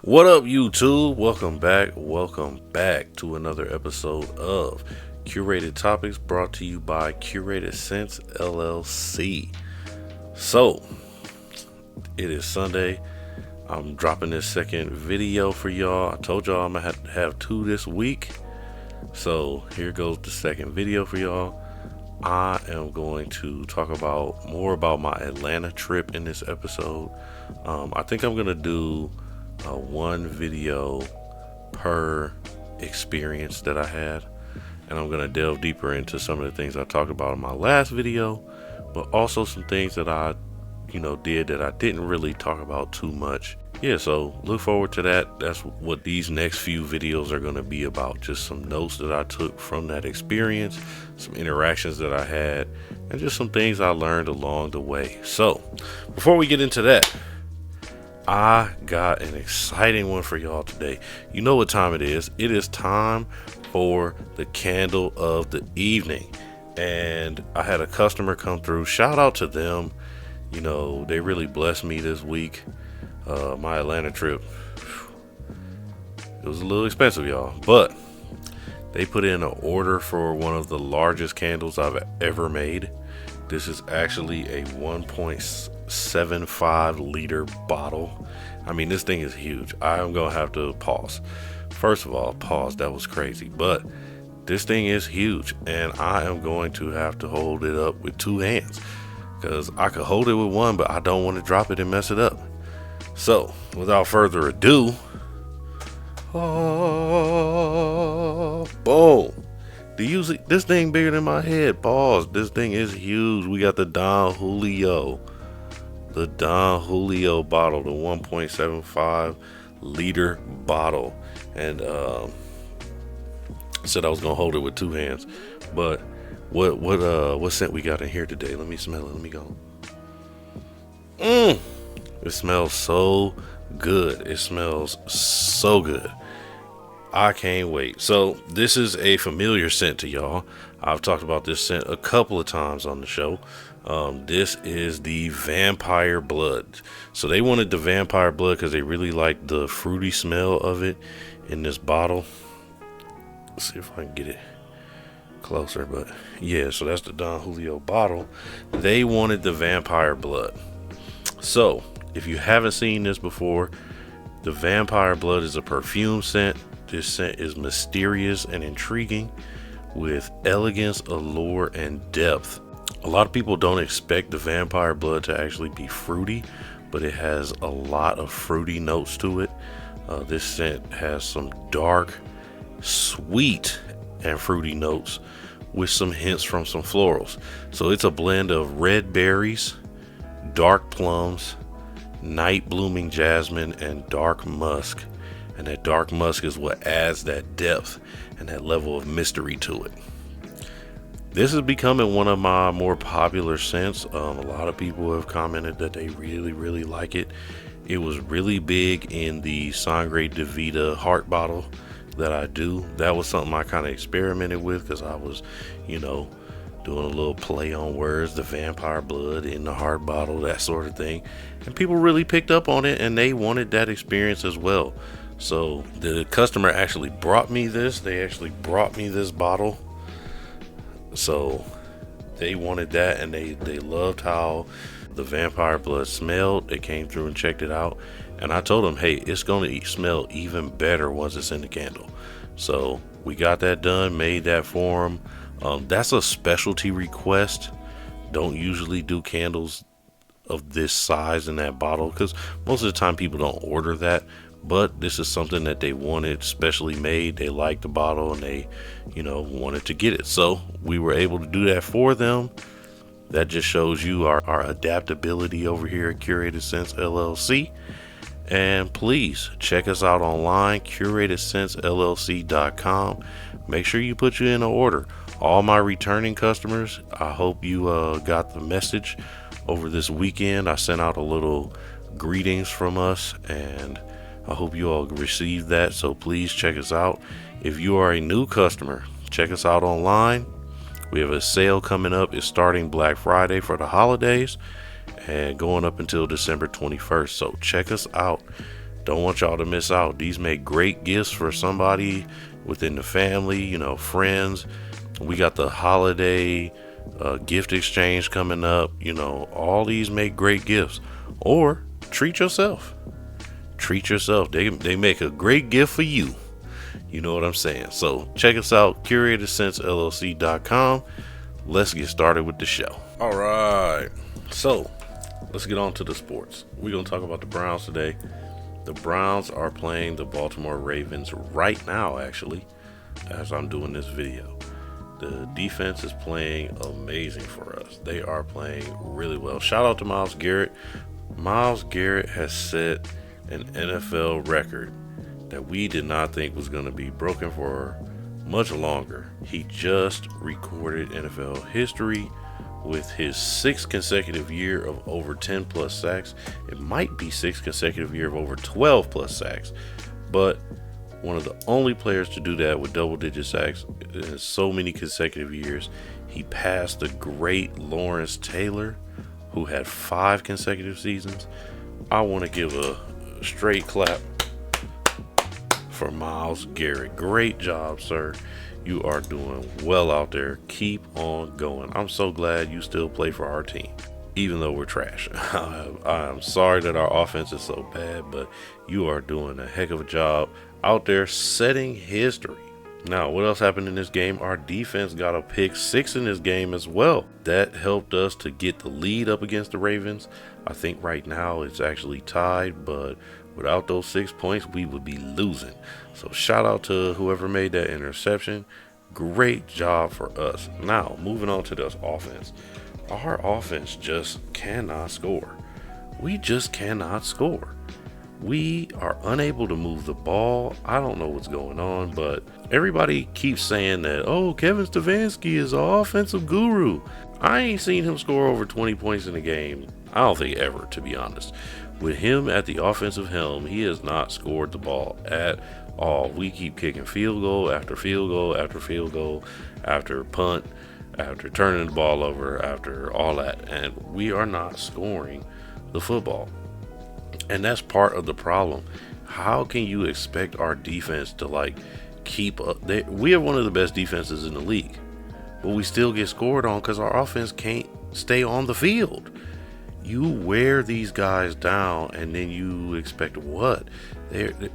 What up, YouTube? Welcome back to another episode of Curated Topics, brought to you by Curated Sense LLC. So, it is Sunday. I'm dropping this second video for y'all. I told y'all I'm gonna have two this week. So, here goes the second video for y'all. I am going to talk more about my Atlanta trip in this episode. I think I'm gonna do one video per experience that I had, and I'm going to delve deeper into some of the things I talked about in my last video, but also some things that I did that I didn't really talk about too much. So look forward to that. That's what these next few videos are going to be about, just some notes that I took from that experience, some interactions that I had, and just some things I learned along the way. So before we get into that, I got an exciting one for y'all today. You know what time it is. It is time for the candle of the evening. And I had a customer come through. Shout out to them. They really blessed me this week. My Atlanta trip, it was a little expensive, y'all. But they put in an order for one of the largest candles I've ever made. This is actually a 1.75 liter bottle. I mean, this thing is huge. I'm gonna have to pause. First of all, that was crazy, but this thing is huge, and I am going to have to hold it up with two hands, because I could hold it with one, but I don't want to drop it and mess it up. So without further ado, boom. This thing bigger than my head. Pause. This thing is huge. We got the Don Julio bottle, the 1.75 liter bottle, and said I was gonna hold it with two hands. But what scent we got in here today? Let me smell it. Let me go. It smells so good. It smells so good. I can't wait. So this is a familiar scent to y'all. I've talked about this scent a couple of times on the show. This is the Vampire Blood. So they wanted the Vampire Blood because they really liked the fruity smell of it in this bottle. Let's see if I can get it closer. But yeah, so that's the Don Julio bottle. They wanted the Vampire Blood. So if you haven't seen this before, the Vampire Blood is a perfume scent. This scent is mysterious and intriguing, with elegance, allure, and depth. A lot of people don't expect the Vampire Blood to actually be fruity, but it has a lot of fruity notes to it. This scent has some dark, sweet, and fruity notes with some hints from some florals. So it's a blend of red berries, dark plums, night blooming jasmine, and dark musk. And that dark musk is what adds that depth and that level of mystery to it. This is becoming one of my more popular scents. A lot of people have commented that they really, really like it. It was really big in the Sangre de Vida heart bottle that I do. That was something I kind of experimented with, because I was, doing a little play on words, the Vampire Blood in the heart bottle, that sort of thing. And people really picked up on it, and they wanted that experience as well. So the customer actually brought me this. They actually brought me this bottle. So they wanted that, and they loved how the Vampire Blood smelled. They came through and checked it out. And I told them, hey, it's going to smell even better once it's in the candle. So we got that done, made that for them. That's a specialty request. Don't usually do candles of this size in that bottle, because most of the time people don't order that. But this is something that they wanted specially made. They liked the bottle, and they, wanted to get it. So we were able to do that for them. That just shows you our adaptability over here at Curated Sense LLC. And please check us out online, curatedsenseLLC.com. Make sure you put you in an order. All my returning customers, I hope you got the message over this weekend. I sent out a little greetings from us, and I hope you all received that. So please check us out. If you are a new customer, check us out online. We have a sale coming up. It's starting Black Friday for the holidays and going up until December 21st. So check us out Don't want y'all to miss out. These make great gifts for somebody within the family, friends. We got the holiday gift exchange coming up. All these make great gifts. Or treat yourself. Treat yourself. They make a great gift for you. You know what I'm saying? So check us out, CuratedSenseLLC.com. Let's get started with the show. All right. So let's get on to the sports. We're going to talk about the Browns today. The Browns are playing the Baltimore Ravens right now, actually, as I'm doing this video. The defense is playing amazing for us. They are playing really well. Shout out to Myles Garrett. Myles Garrett has set an NFL record that we did not think was going to be broken for much longer. He just recorded NFL history with his 6th consecutive year of over 10 plus sacks. It might be 6th consecutive year of over 12 plus sacks, but one of the only players to do that with double-digit sacks in so many consecutive years. He passed the great Lawrence Taylor, who had 5 consecutive seasons. I want to give a straight clap for Myles Garrett. Great job, sir. You are doing well out there. Keep on going. I'm so glad you still play for our team, even though we're trash. I'm sorry that our offense is so bad, but you are doing a heck of a job out there setting history. Now, what else happened in this game? Our defense got a pick 6 in this game as well. That helped us to get the lead up against the Ravens. I think right now it's actually tied, but without those 6 points, we would be losing. So shout out to whoever made that interception. Great job for us. Now, moving on to this offense. Our offense just cannot score. We just cannot score. We are unable to move the ball. I don't know what's going on, but everybody keeps saying that, oh, Kevin Stefanski is an offensive guru. I ain't seen him score over 20 points in a game. I don't think ever, to be honest. With him at the offensive helm, he has not scored the ball at all. We keep kicking field goal after field goal after field goal, after punt, after turning the ball over, after all that, and we are not scoring the football. And that's part of the problem. How can you expect our defense to keep up? We have one of the best defenses in the league, but we still get scored on because our offense can't stay on the field. You wear these guys down, and then you expect what? It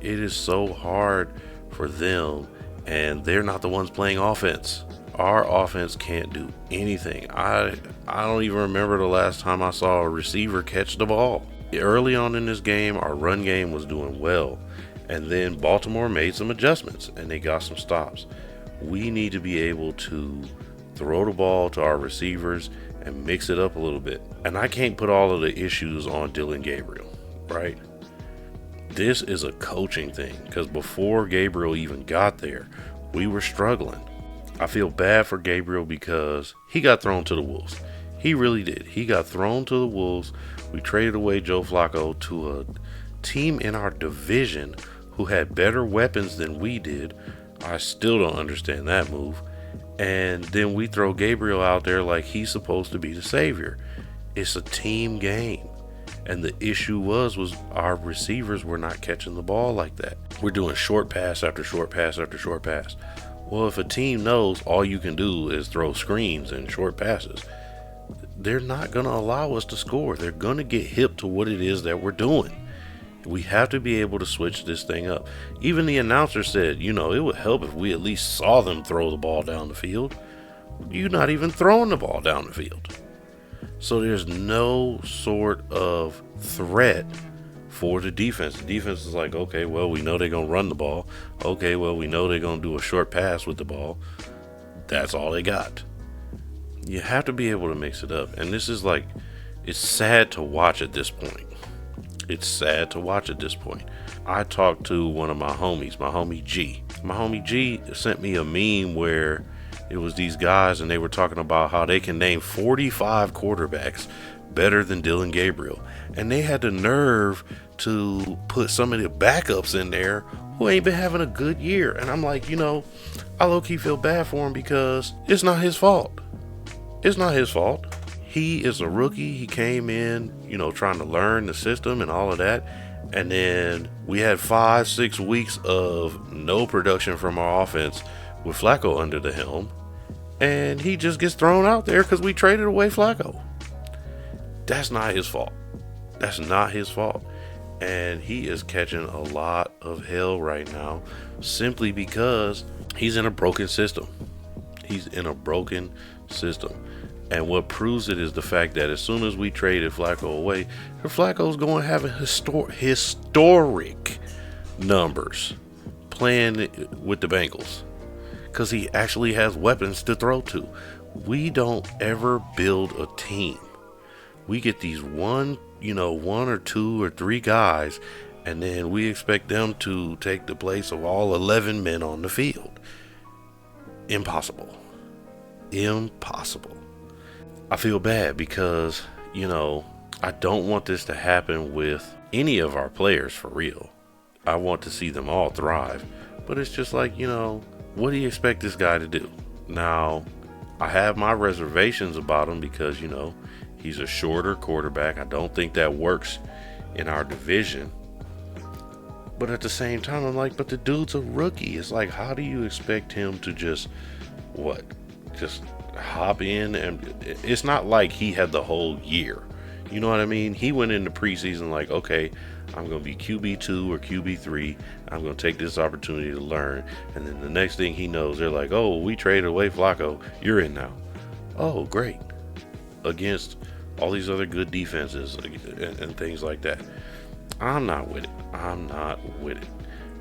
is so hard for them, and they're not the ones playing offense. Our offense can't do anything. I don't even remember the last time I saw a receiver catch the ball. Early on in this game, our run game was doing well, and then Baltimore made some adjustments, and they got some stops. We need to be able to throw the ball to our receivers and mix it up a little bit. And I can't put all of the issues on Dillon Gabriel, right? This is a coaching thing, because before Gabriel even got there, we were struggling. I feel bad for Gabriel because he got thrown to the Wolves. He really did. He got thrown to the Wolves. We traded away Joe Flacco to a team in our division who had better weapons than we did. I still don't understand that move. And then we throw Gabriel out there like he's supposed to be the savior. It's a team game. And the issue was our receivers were not catching the ball like that. We're doing short pass after short pass after short pass. Well, if a team knows all you can do is throw screens and short passes, they're not going to allow us to score. They're going to get hip to what it is that we're doing. We have to be able to switch this thing up. Even the announcer said, it would help if we at least saw them throw the ball down the field. You're not even throwing the ball down the field. So there's no sort of threat for the defense. The defense is like, okay, well, we know they're going to run the ball. Okay, well, we know they're going to do a short pass with the ball. That's all they got. You have to be able to mix it up. And this is it's sad to watch at this point. It's sad to watch at this point. I talked to one of my homies, my homie G. My homie G sent me a meme where it was these guys and they were talking about how they can name 45 quarterbacks better than Dillon Gabriel. And they had the nerve to put some of the backups in there who ain't been having a good year. And I'm like, I low-key feel bad for him because it's not his fault. It's not his fault. He is a rookie. He came in, trying to learn the system and all of that. And then we had 5-6 weeks of no production from our offense with Flacco under the helm. And he just gets thrown out there because we traded away Flacco. That's not his fault. That's not his fault. And he is catching a lot of hell right now simply because he's in a broken system. He's in a broken system. And what proves it is the fact that as soon as we traded Flacco away, Flacco's going to have historic numbers playing with the Bengals because he actually has weapons to throw to. We don't ever build a team. We get these one or two or three guys, and then we expect them to take the place of all 11 men on the field. Impossible. I feel bad because, I don't want this to happen with any of our players for real. I want to see them all thrive. But it's just like, what do you expect this guy to do? Now, I have my reservations about him because, he's a shorter quarterback. I don't think that works in our division. But at the same time, I'm like, but the dude's a rookie. It's like, how do you expect him to just hop in? And it's not like he had the whole year. You know what I mean? He went into preseason like, okay, I'm going to be QB2 or QB3. I'm going to take this opportunity to learn. And then the next thing he knows, they're like, oh, we traded away Flacco. You're in now. Oh, great. Against all these other good defenses and things like that. I'm not with it.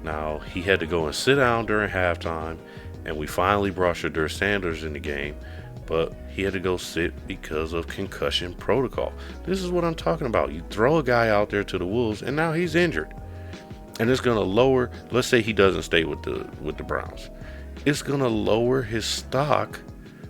Now, he had to go and sit down during halftime, and we finally brought Shedeur Sanders in the game, but he had to go sit because of concussion protocol. This is what I'm talking about. You throw a guy out there to the Wolves, and now he's injured. And it's going to lower, let's say he doesn't stay with the Browns. It's going to lower his stock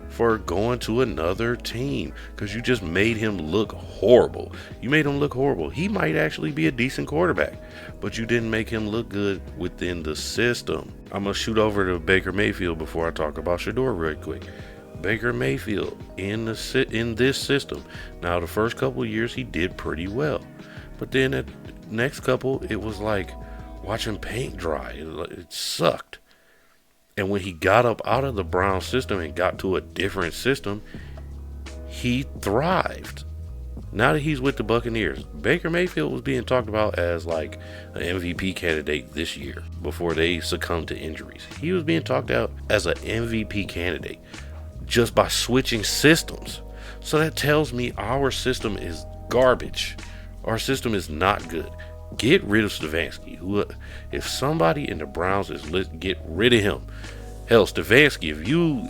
for going to another team because you just made him look horrible. He might actually be a decent quarterback, but you didn't make him look good within the system. I'm going to shoot over to Baker Mayfield before I talk about Shedeur real quick. Baker Mayfield in this system. Now, the first couple of years he did pretty well, but then at the next couple, it was like watching paint dry. It sucked. And when he got up out of the Brown system and got to a different system, he thrived. Now that he's with the Buccaneers, Baker Mayfield was being talked about as like an MVP candidate this year before they succumbed to injuries. He was being talked out as an MVP candidate just by switching systems. So that tells me our system is garbage. Our system is not good. Get rid of Stefanski. If somebody in the Browns is get rid of him. Hell, Stefanski,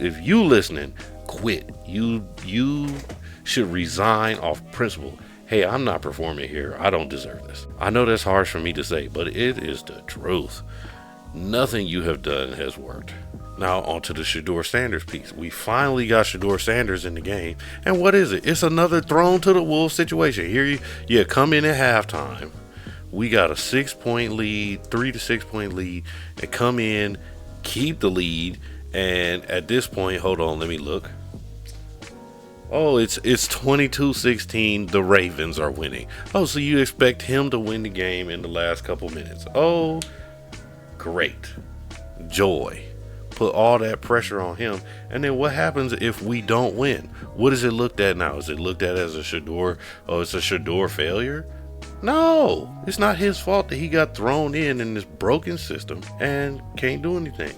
if you listening, quit. You should resign off principle. Hey, I'm not performing here. I don't deserve this. I know that's harsh for me to say, but it is the truth. Nothing you have done has worked. Now onto the Shedeur Sanders piece. We finally got Shedeur Sanders in the game. And what is it? It's another thrown to the Wolves situation. Here you come in at halftime. We got a 6-point lead, 3 to 6 point lead, and come in, keep the lead. And at this point, hold on, let me look. Oh, it's 22-16. The Ravens are winning. Oh, so you expect him to win the game in the last couple minutes. Oh, great. Joy. Put all that pressure on him. And then what happens if we don't win? What is it looked at now? Is it looked at as a Shedeur? Oh, it's a Shedeur failure? No, it's not his fault that he got thrown in this broken system and can't do anything.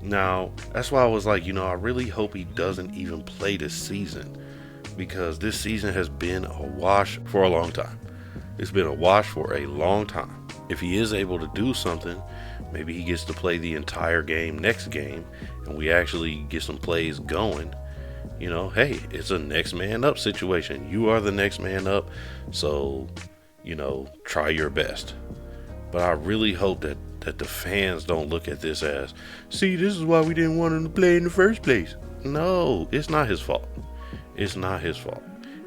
Now, that's why I was like, I really hope he doesn't even play this season because this season has been a wash for a long time. It's been a wash for a long time. If he is able to do something, maybe he gets to play the entire game next game and we actually get some plays going. Hey, it's a next man up situation. You are the next man up. So, try your best. But I really hope that the fans don't look at this as, see, this is why we didn't want him to play in the first place. No, it's not his fault. It's not his fault.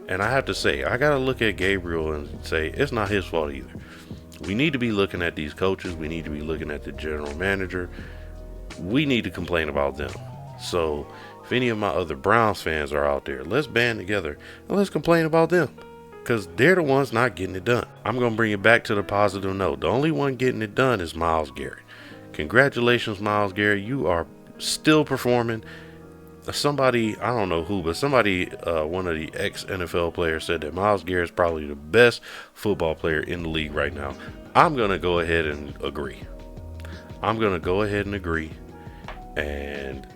And I have to say, I got to look at Gabriel and say, it's not his fault either. We need to be looking at these coaches. We need to be looking at the general manager. We need to complain about them. So if any of my other Browns fans are out there, let's band together and let's complain about them. because they're the ones not getting it done. I'm going to bring it back to the positive note. The only one getting it done is Myles Garrett. Congratulations, Myles Garrett. You are still performing. Somebody, I don't know who, but somebody, one of the ex-NFL players said that Myles Garrett is probably the best football player in the league right now. I'm going to go ahead and agree. And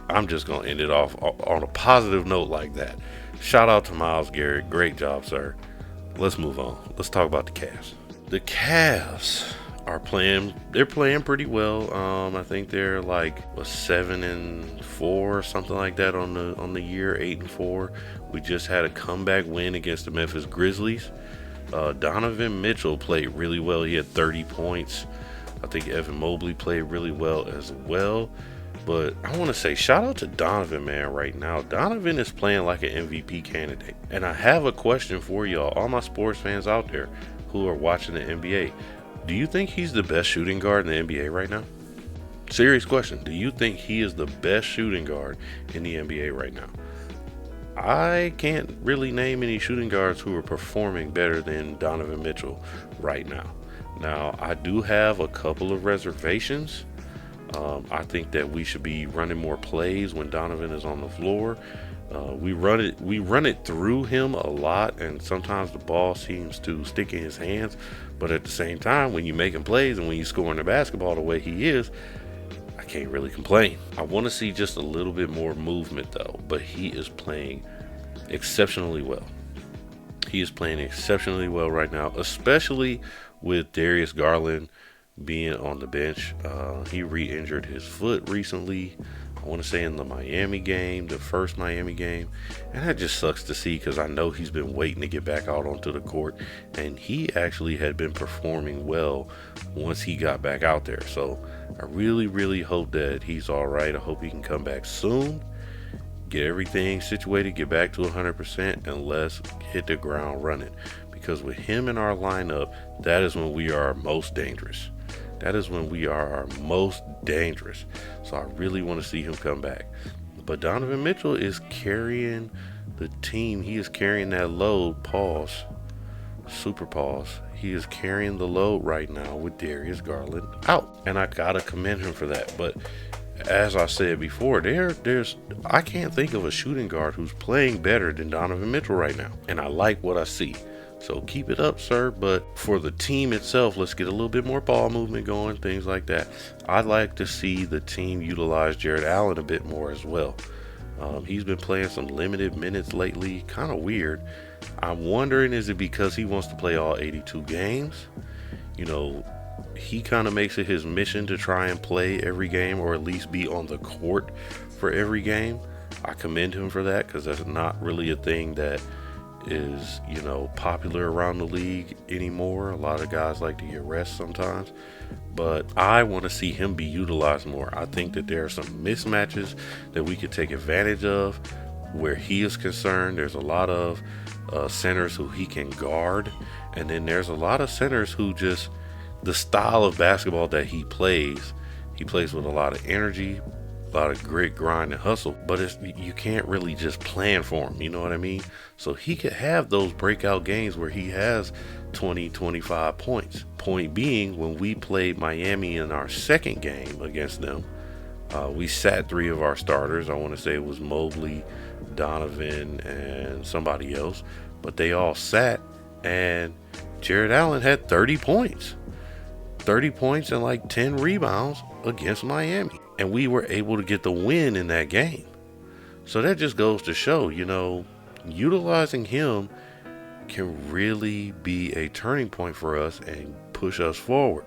I'm just going to end it off on a positive note like that. Shout out to Myles Garrett. Great job, sir. Let's move on. Let's talk about the Cavs. The Cavs they're playing pretty well. I think they're like 7-4 or something like that on the year, 8-4. We just had a comeback win against the Memphis Grizzlies. Donovan Mitchell played really well. He had 30 points. I think Evan Mobley played really well as well. But I want to say shout out to Donovan, man, right now. Donovan is playing like an MVP candidate. And I have a question for y'all, all my sports fans out there who are watching the NBA. Do you think he's the best shooting guard in the NBA right now? Serious question. Do you think he is the best shooting guard in the NBA right now? I can't really name any shooting guards who are performing better than Donovan Mitchell right now. Now, I do have a couple of reservations. I think that we should be running more plays when Donovan is on the floor. We run it through him a lot, and sometimes the ball seems to stick in his hands. But at the same time, when you're making plays and when you're scoring the basketball the way he is, I can't really complain. I want to see just a little bit more movement though, but he is playing exceptionally well. He is playing exceptionally well right now, especially with Darius Garland being on the bench. He re-injured his foot recently. I want to say in the Miami game, the first Miami game. And that just sucks to see because I know he's been waiting to get back out onto the court. And he actually had been performing well once he got back out there. So I really, really hope that he's all right. I hope he can come back soon, get everything situated, get back to 100%, and let's hit the ground running. Because with him in our lineup, that is when we are most dangerous. That is when we are our most dangerous. So I really want to see him come back. But Donovan Mitchell is carrying the team. He is carrying that load. Pause. Super pause. He is carrying the load right now with Darius Garland out. And I got to commend him for that. But as I said before, I can't think of a shooting guard who's playing better than Donovan Mitchell right now. And I like what I see. So keep it up, sir. But for the team itself, let's get a little bit more ball movement going, things like that. I'd like to see the team utilize Jarrett Allen a bit more as well. He's been playing some limited minutes lately, kind of weird. I'm wondering, is it because he wants to play all 82 games? You know, he kind of makes it his mission to try and play every game, or at least be on the court for every game. I commend him for that, because that's not really a thing that is, popular around the league anymore. A lot of guys like to get rest sometimes, but I want to see him be utilized more. I think that there are some mismatches that we could take advantage of where he is concerned. There's a lot of centers who he can guard, and then there's a lot of centers who just, the style of basketball that he plays with a lot of energy, a lot of grit, grind, and hustle, but you can't really just plan for him, you know what I mean? So he could have those breakout games where he has 20, 25 points. Point being, when we played Miami in our second game against them, we sat 3 of our starters. I want to say it was Mobley, Donovan, and somebody else, but they all sat, and Jarrett Allen had 30 points. 30 points and like 10 rebounds against Miami. And we were able to get the win in that game. So that just goes to show, utilizing him can really be a turning point for us and push us forward.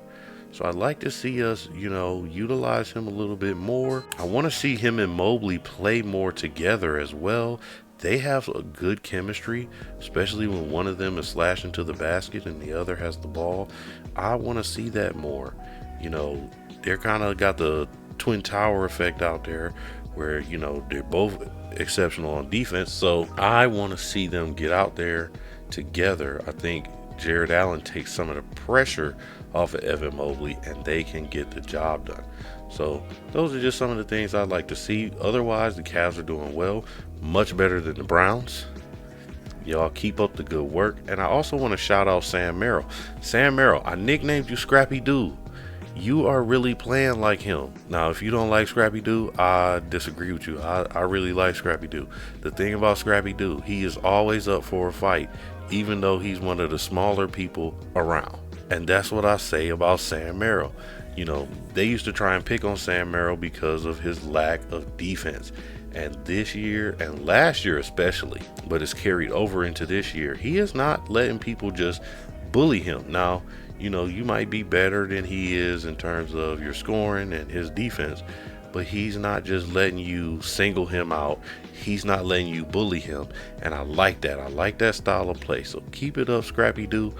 So I'd like to see us, utilize him a little bit more. I want to see him and Mobley play more together as well. They have a good chemistry, especially when one of them is slashing to the basket and the other has the ball. I want to see that more. They're kind of got the Twin Tower effect out there where, they're both exceptional on defense. So I want to see them get out there together. I think Jarrett Allen takes some of the pressure off of Evan Mobley and they can get the job done. So those are just some of the things I'd like to see. Otherwise, the Cavs are doing well, much better than the Browns. Y'all keep up the good work. And I also want to shout out Sam Merrill. Sam Merrill, I nicknamed you Scrappy Doo. You are really playing like him. Now, if you don't like Scrappy Doo, I disagree with you. I really like Scrappy Doo. The thing about Scrappy Doo, he is always up for a fight, even though he's one of the smaller people around. And that's what I say about Sam Merrill. You know, they used to try and pick on Sam Merrill because of his lack of defense. And this year, and last year especially, but it's carried over into this year, he is not letting people just bully him. Now, you know, you might be better than he is in terms of your scoring and his defense, but he's not just letting you single him out. He's not letting you bully him. And I like that. I like that style of play. So keep it up, Scrappy Doo.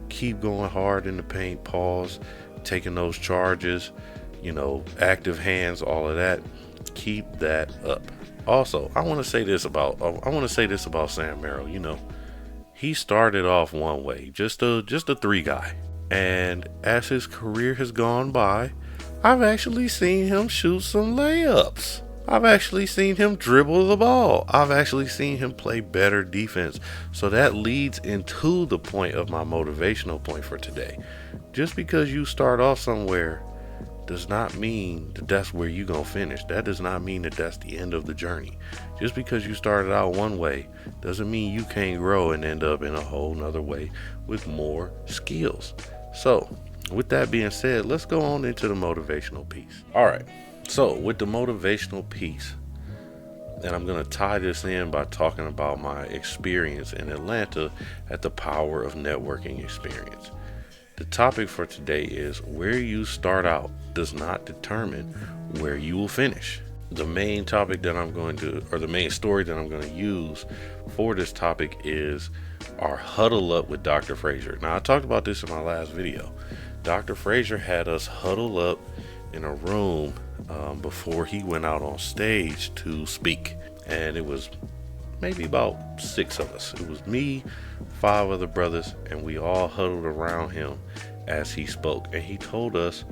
Keep going hard in the paint, pause, taking those charges, you know, active hands, all of that. Keep that up. Also, I want to say this about Sam Merrill. You know, he started off one way, just a 3 guy. And as his career has gone by, I've actually seen him shoot some layups. I've actually seen him dribble the ball. I've actually seen him play better defense. So that leads into the point of my motivational point for today. Just because you start off somewhere does not mean that that's where you're going to finish. That does not mean that that's the end of the journey. Just because you started out one way doesn't mean you can't grow and end up in a whole nother way with more skills. So, with that being said, let's go on into the motivational piece. All right. So, with the motivational piece, and I'm going to tie this in by talking about my experience in Atlanta at the Power of Networking experience. The topic for today is where you start out does not determine where you will finish. The main topic that I'm going to, or the main story that I'm going to use for this topic is our huddle up with Dr. Frazier. Now, I talked about this in my last video. Dr. Frazier had us huddle up in a room before he went out on stage to speak. And it was maybe about 6 of us. It was me, 5 other brothers, and we all huddled around him as he spoke. And he told us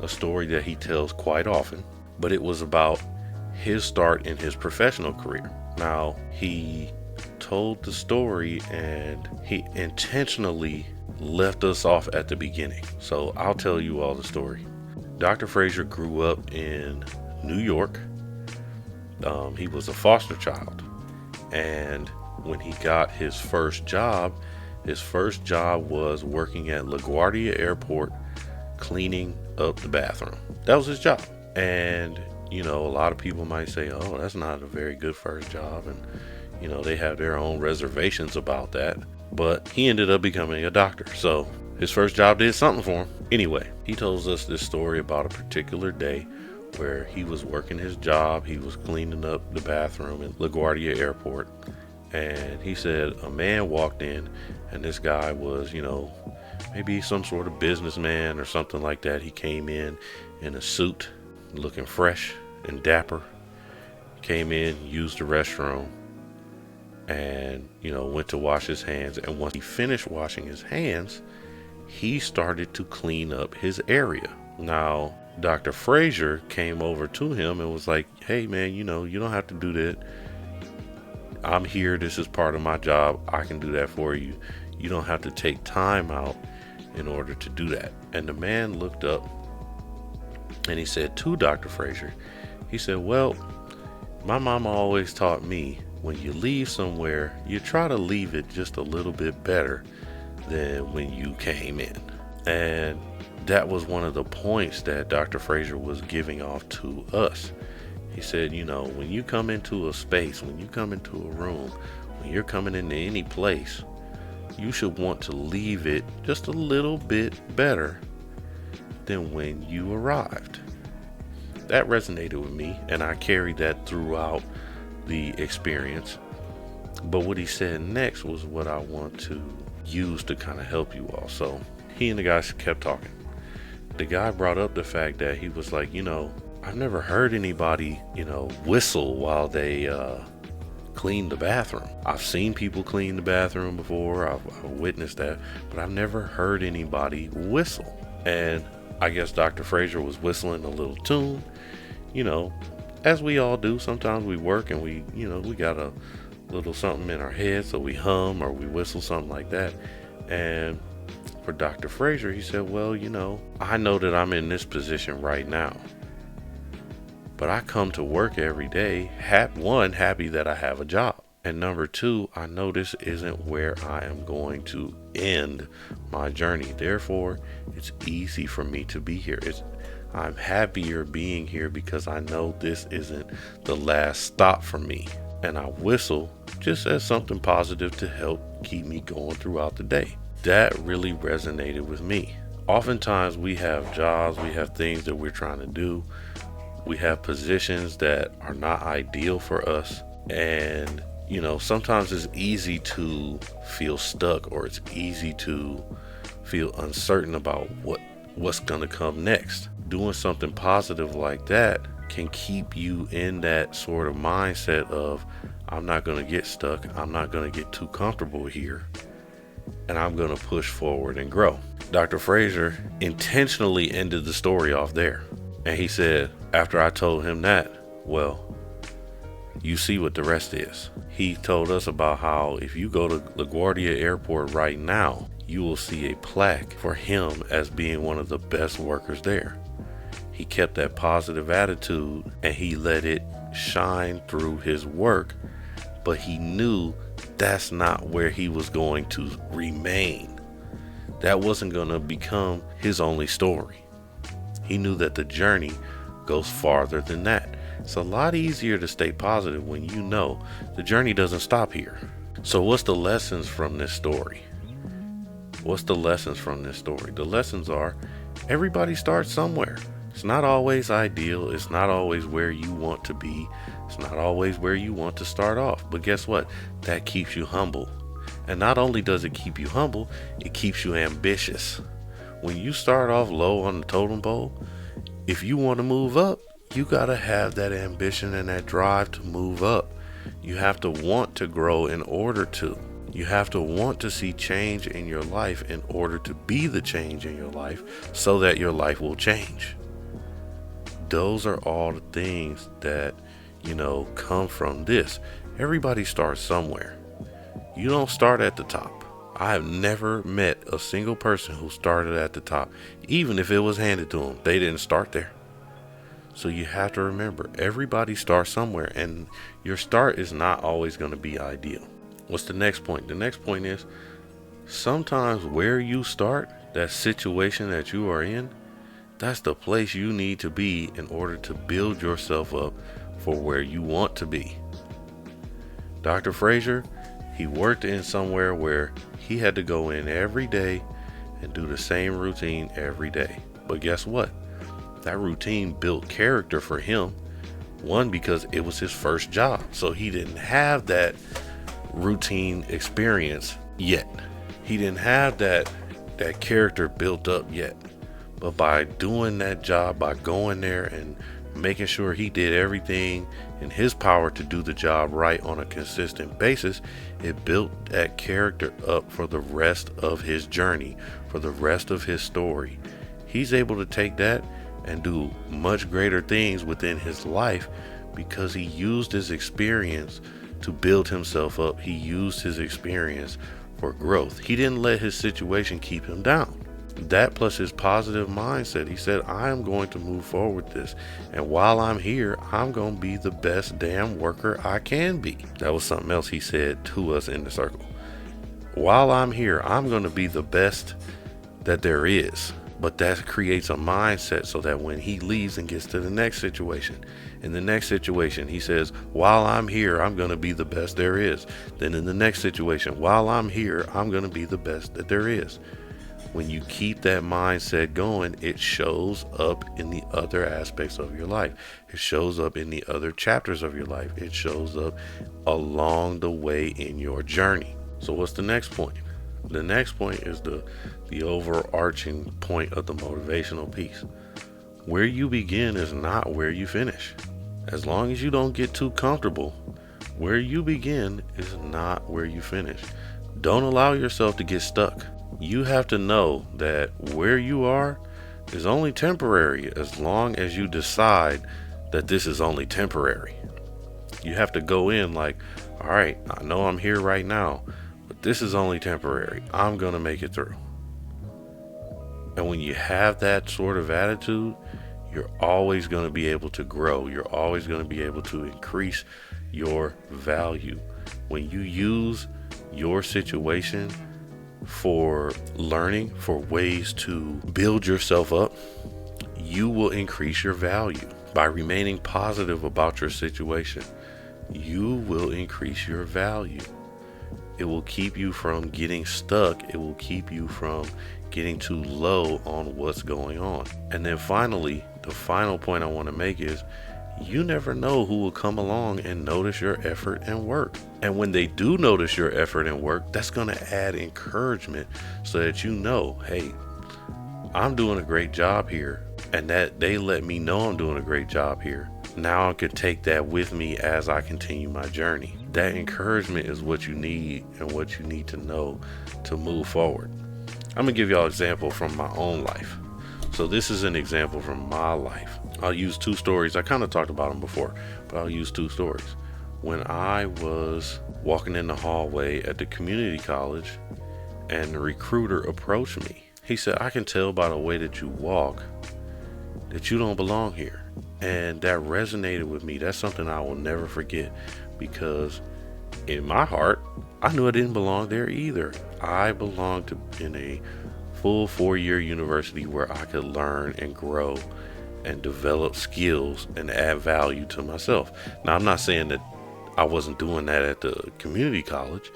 a story that he tells quite often, but it was about his start in his professional career. Now, he told the story and he intentionally left us off at the beginning. So I'll tell you all the story. Dr. Frazier grew up in New York. He was a foster child. And when he got his first job was working at LaGuardia Airport, cleaning up the bathroom. That was his job. And, you know, a lot of people might say, oh, that's not a very good first job. And, you know, they have their own reservations about that. But he ended up becoming a doctor. So his first job did something for him. Anyway, he tells us this story about a particular day where he was working his job. He was cleaning up the bathroom at LaGuardia Airport. And he said a man walked in, and this guy was, you know, maybe some sort of businessman or something like that. He came in a suit, looking fresh and dapper. Came in, used the restroom, and, you know, went to wash his hands. And once he finished washing his hands, he started to clean up his area. Now, Dr. Frazier came over to him and was like, hey man, you know, you don't have to do that. I'm here. This is part of my job. I can do that for you. You don't have to take time out in order to do that. And the man looked up and he said to Dr. Frazier, he said, well, my mama always taught me when you leave somewhere, you try to leave it just a little bit better than when you came in. And that was one of the points that Dr. Frazier was giving off to us. He said, you know, when you come into a space, when you come into a room, when you're coming into any place, you should want to leave it just a little bit better than when you arrived. That resonated with me, and I carried that throughout the experience. But what he said next was what I want to use to kind of help you all. So he and the guys kept talking. The guy brought up the fact that he was like, you know, I've never heard anybody, you know, whistle while they clean the bathroom. I've seen people clean the bathroom before. I've witnessed that, but I've never heard anybody whistle. And I guess Dr. Frazier was whistling a little tune, you know, as we all do. Sometimes we work and we, you know, we gotta little something in our head, so we hum or we whistle, something like that. And for Dr. Frazier, he said, well, I know that I'm in this position right now, but I come to work every day, happy that I have a job. And number two, I know this isn't where I am going to end my journey. Therefore, it's easy for me to be here. I'm happier being here because I know this isn't the last stop for me. And I whistle just as something positive to help keep me going throughout the day. That really resonated with me. Oftentimes we have jobs, we have things that we're trying to do. We have positions that are not ideal for us. And sometimes it's easy to feel stuck, or it's easy to feel uncertain about what's going to come next. Doing something positive like that can keep you in that sort of mindset of, I'm not going to get stuck. I'm not going to get too comfortable here. And I'm going to push forward and grow. Dr. Frazier intentionally ended the story off there. And he said, after I told him that, well, you see what the rest is. He told us about how if you go to LaGuardia Airport right now, you will see a plaque for him as being one of the best workers there. He kept that positive attitude and he let it shine through his work, but he knew that's not where he was going to remain. That wasn't going to become his only story. He knew that the journey goes farther than that. It's a lot easier to stay positive when you know the journey doesn't stop here. So what's the lessons from this story? The lessons are, everybody starts somewhere. It's not always ideal. It's not always where you want to be. It's not always where you want to start off. But guess what? That keeps you humble. And not only does it keep you humble, it keeps you ambitious. When you start off low on the totem pole, if you want to move up, you got to have that ambition and that drive to move up. You have to want to grow in order to. You have to want to see change in your life in order to be the change in your life so that your life will change. Those are all the things that, come from this. Everybody starts somewhere. You don't start at the top. I have never met a single person who started at the top. Even if it was handed to them, they didn't start there. So you have to remember, everybody starts somewhere, and your start is not always going to be ideal. What's the next point? The next point is, sometimes where you start, that situation that you are in, that's the place you need to be in order to build yourself up for where you want to be. Dr. Frazier, he worked in somewhere where he had to go in every day and do the same routine every day. But guess what? That routine built character for him. One, because it was his first job. So he didn't have that routine experience yet. He didn't have that character built up yet. But by doing that job, by going there and making sure he did everything in his power to do the job right on a consistent basis, it built that character up for the rest of his journey, for the rest of his story. He's able to take that and do much greater things within his life because he used his experience to build himself up. He used his experience for growth. He didn't let his situation keep him down. That plus his positive mindset, he said, I am going to move forward with this. And while I'm here, I'm going to be the best damn worker I can be. That was something else he said to us in the circle. While I'm here, I'm going to be the best that there is. But that creates a mindset so that when he leaves and gets to the next situation, in the next situation, he says, while I'm here, I'm going to be the best there is. Then in the next situation, while I'm here, I'm going to be the best that there is. When you keep that mindset going, it shows up in the other aspects of your life. It shows up in the other chapters of your life. It shows up along the way in your journey. So what's the next point? The next point is the overarching point of the motivational piece. Where you begin is not where you finish. As long as you don't get too comfortable, where you begin is not where you finish. Don't allow yourself to get stuck. You have to know that where you are is only temporary as long as you decide that this is only temporary. You have to go in like, all right, I know I'm here right now, but this is only temporary. I'm going to make it through. And when you have that sort of attitude, you're always going to be able to grow. You're always going to be able to increase your value. When you use your situation for learning, for ways to build yourself up, you will increase your value. By remaining positive about your situation, you will increase your value. It will keep you from getting stuck. It will keep you from getting too low on what's going on. And then finally, the final point I want to make is you never know who will come along and notice your effort and work. And when they do notice your effort and work, that's going to add encouragement so that you know, hey, I'm doing a great job here. And that they let me know I'm doing a great job here. Now I can take that with me as I continue my journey. That encouragement is what you need and what you need to know to move forward. I'm going to give y'all an example from my own life. So this is an example from my life. I'll use two stories. I kind of talked about them before, but I'll use two stories. When I was walking in the hallway at the community college and the recruiter approached me, he said, I can tell by the way that you walk that you don't belong here. And that resonated with me. That's something I will never forget, because in my heart, I knew I didn't belong there either. I belonged in a full 4-year university where I could learn and grow and develop skills and add value to myself. Now, I'm not saying that I wasn't doing that at the community college.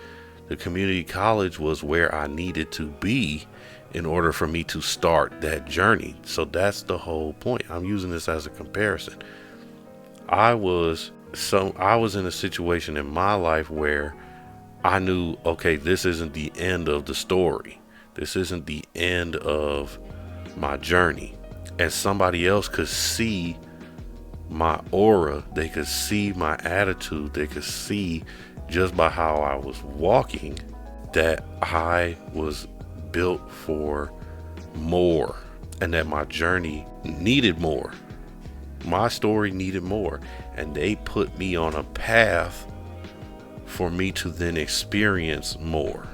The community college was where I needed to be in order for me to start that journey. So that's the whole point. I'm using this as a comparison. I was in a situation in my life where I knew, okay, this isn't the end of the story. This isn't the end of my journey. And somebody else could see my aura. They could see my attitude. They could see just by how I was walking that I was built for more and that my journey needed more. My story needed more, and they put me on a path for me to then experience more.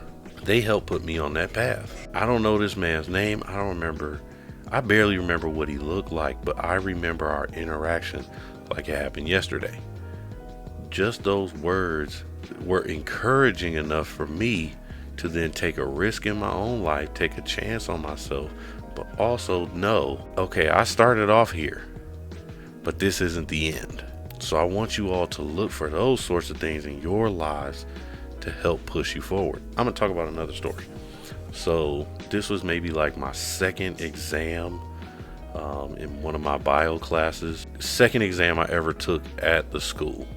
They helped put me on that path. I don't know this man's name. I barely remember what he looked like, but I remember our interaction like it happened yesterday. Just those words were encouraging enough for me to then take a risk in my own life, take a chance on myself, but also know, okay, I started off here, but this isn't the end. So I want you all to look for those sorts of things in your lives to help push you forward. I'm going to talk about another story. So this was maybe like my second exam in one of my bio classes. Second exam I ever took at the school,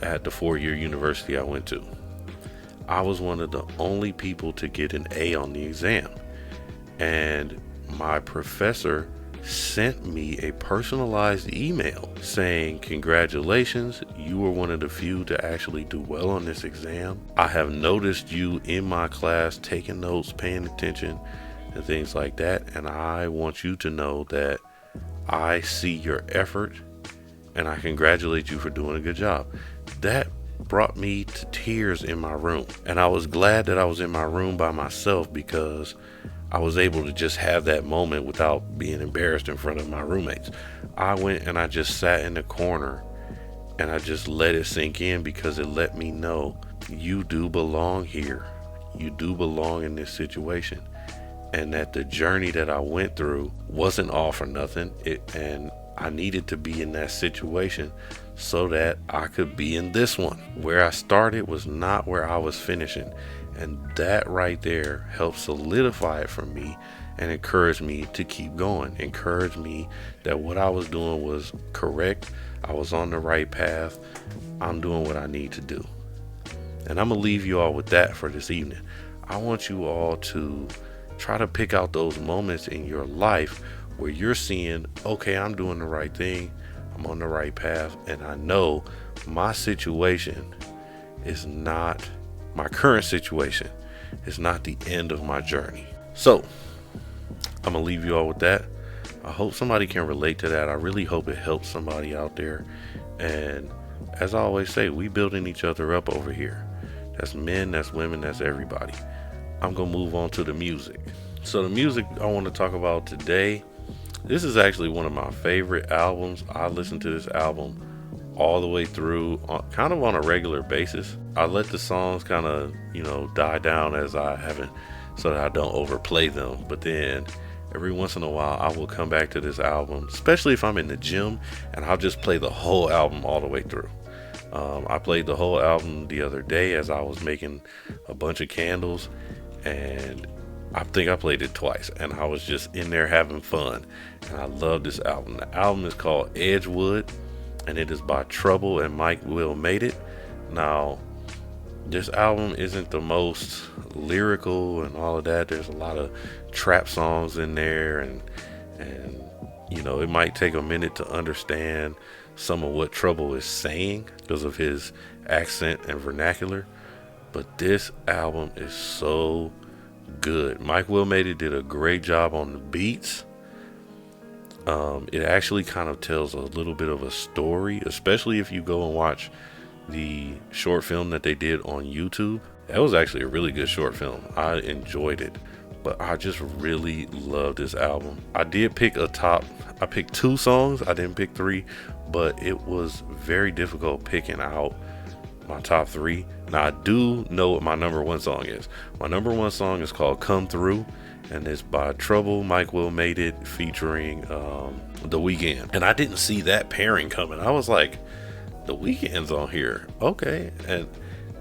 at the 4-year university I went to. I was one of the only people to get an A on the exam. And my professor sent me a personalized email saying, congratulations, you were one of the few to actually do well on this exam. I have noticed you in my class taking notes, paying attention, and things like that. And I want you to know that I see your effort and I congratulate you for doing a good job. That brought me to tears in my room. And I was glad that I was in my room by myself, because I was able to just have that moment without being embarrassed in front of my roommates. I went and I just sat in the corner and I just let it sink in, because it let me know you do belong here. You do belong in this situation. And that the journey that I went through wasn't all for nothing. And I needed to be in that situation so that I could be in this one. Where I started was not where I was finishing. And that right there helped solidify it for me and encourage me to keep going. Encourage me that what I was doing was correct. I was on the right path. I'm doing what I need to do. And I'm going to leave you all with that for this evening. I want you all to try to pick out those moments in your life where you're seeing, okay, I'm doing the right thing. I'm on the right path. And I know my situation is not, my current situation is not the end of my journey. So I'm going to leave you all with that. I hope somebody can relate to that. I really hope it helps somebody out there. And as I always say, we building each other up over here. That's men, that's women, that's everybody. I'm gonna move on to the music. So the music I want to talk about today, this is actually one of my favorite albums. I listen to this album all the way through, kind of on a regular basis. I let the songs kind of, die down as I haven't, so that I don't overplay them. But then every once in a while, I will come back to this album, especially if I'm in the gym, and I'll just play the whole album all the way through. I played the whole album the other day as I was making a bunch of candles, and I think I played it twice, and I was just in there having fun. And I love this album. The album is called Edgewood, and it is by Trouble and Mike Will Made It. Now, this album isn't the most lyrical and all of that. There's a lot of trap songs in there, and it might take a minute to understand some of what Trouble is saying because of his accent and vernacular. But this album is so good. Mike Will Made It did a great job on the beats. It actually kind of tells a little bit of a story, especially if you go and watch the short film that they did on YouTube. That was actually a really good short film. I enjoyed it, but I just really love this album. I picked 2 songs. I didn't pick 3, but it was very difficult picking out my top 3. Now I do know what my number 1 song is. My number 1 song is called Come Through, and it's by Trouble, Mike Will Made It, featuring The Weeknd. And I didn't see that pairing coming. I was like, The Weeknd's on here, okay. And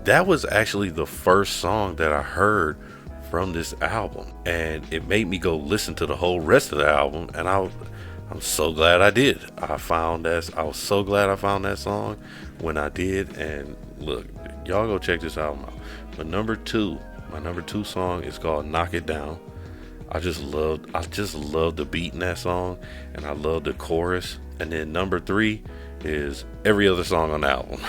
that was actually the first song that I heard from this album, and it made me go listen to the whole rest of the album. And I'm so glad I did. I was so glad I found that song when I did. And look, y'all go check this album out. My number 2 song is called Knock It Down. I just love the beat in that song, and I love the chorus. And then number 3 is every other song on the album.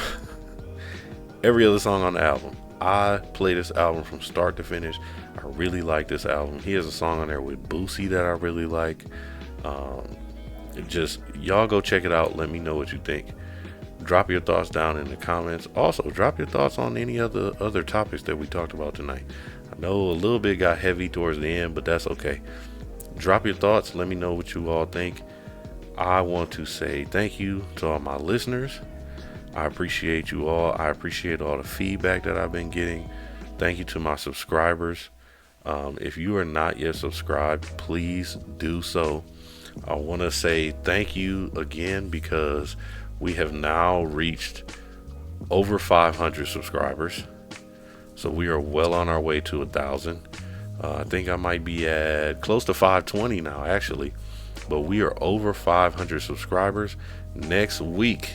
Every other song on the album. I play this album from start to finish. I really like this album. He has a song on there with Boosie that I really like. Y'all go check it out. Let me know what you think. Drop your thoughts down in the comments. Also, drop your thoughts on any other topics that we talked about tonight. I know a little bit got heavy towards the end, but that's okay. Drop your thoughts. Let me know what you all think. I want to say thank you to all my listeners. I appreciate you all. I appreciate all the feedback that I've been getting. Thank you to my subscribers. If you are not yet subscribed, please do so. I want to say thank you again because we have now reached over 500 subscribers. So we are well on our way to 1,000. I think I might be at close to 520 now, actually. But we are over 500 subscribers. Next week,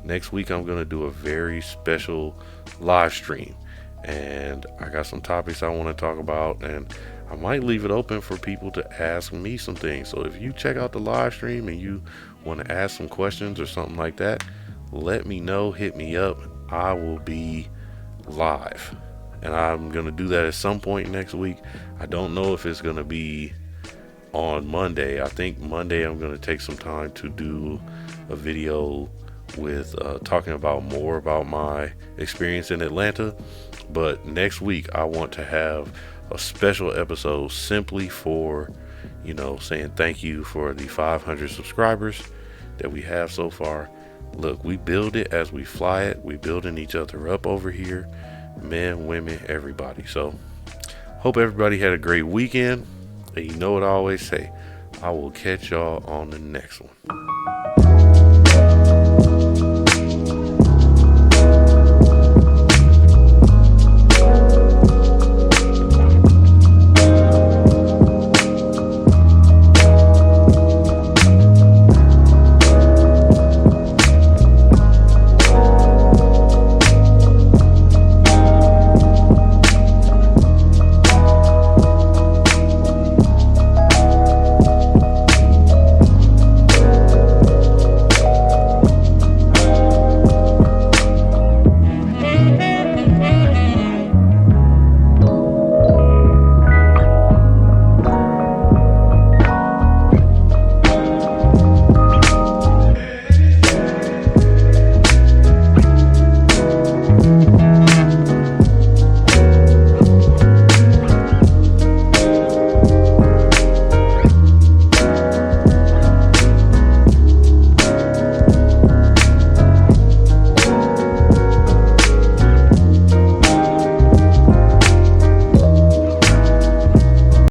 I'm going to do a very special live stream. And I got some topics I want to talk about. And I might leave it open for people to ask me some things. So if you check out the live stream and you want to ask some questions or something like that, let me know. Hit me up. I will be live. And I'm going to do that at some point next week. I don't know if it's going to be on Monday. I think Monday I'm going to take some time to do a video with talking about more about my experience in Atlanta. But next week I want to have a special episode simply for, saying thank you for the 500 subscribers that we have so far. Look, we build it as we fly it. We building each other up over here. Men, women, everybody. So hope everybody had a great weekend. And you know what I always say, I will catch y'all on the next one.